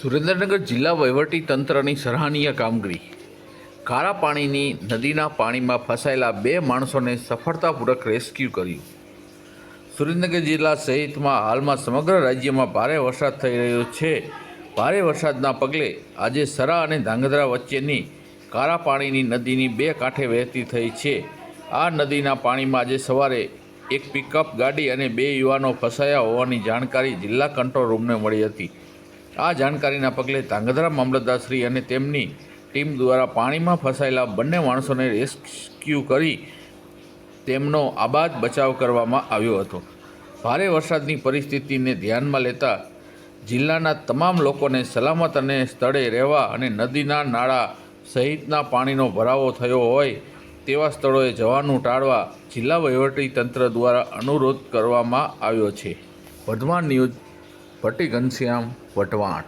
સુરેન્દ્રનગર જિલ્લા વહીવટી તંત્રની સરાહનીય કામગીરી। ખારા પાણીની નદીના પાણીમાં ફસાયેલા 2 માણસોને સફળતાપૂર્વક રેસ્ક્યુ કર્યું। સુરેન્દ્રનગર જિલ્લા સહિતમાં હાલમાં સમગ્ર રાજ્યમાં ભારે વરસાદ થઈ રહ્યો છે। ભારે વરસાદના પગલે આજે સરા અને ધાંગધ્રા વચ્ચેની ખારા પાણીની નદીની 2 કાંઠે વહેતી થઈ છે। આ નદીના પાણીમાં આજે સવારે એક પિકઅપ ગાડી અને 2 યુવાનો ફસાયા હોવાની જાણકારી જિલ્લા કંટ્રોલ રૂમને મળી હતી। આ જાણકારીના પગલે ધાંગધ્રા મામલતદારશ્રી અને તેમની ટીમ દ્વારા પાણીમાં ફસાયેલા બંને માણસોને રેસ્ક્યુ કરી તેમનો આબાદ બચાવ કરવામાં આવ્યો હતો। ભારે વરસાદની પરિસ્થિતિને ધ્યાનમાં લેતા જિલ્લાના તમામ લોકોને સલામત અને સ્થળે રહેવા અને નદીના નાળા સહિતના પાણીનો ભરાવો થયો હોય તેવા સ્થળોએ જવાનું ટાળવા જિલ્લા વહીવટી તંત્ર દ્વારા અનુરોધ કરવામાં આવ્યો છે। વર્ધમાન ન્યૂઝ ભટ્ટી ઘનશ્યામ વટવાણ।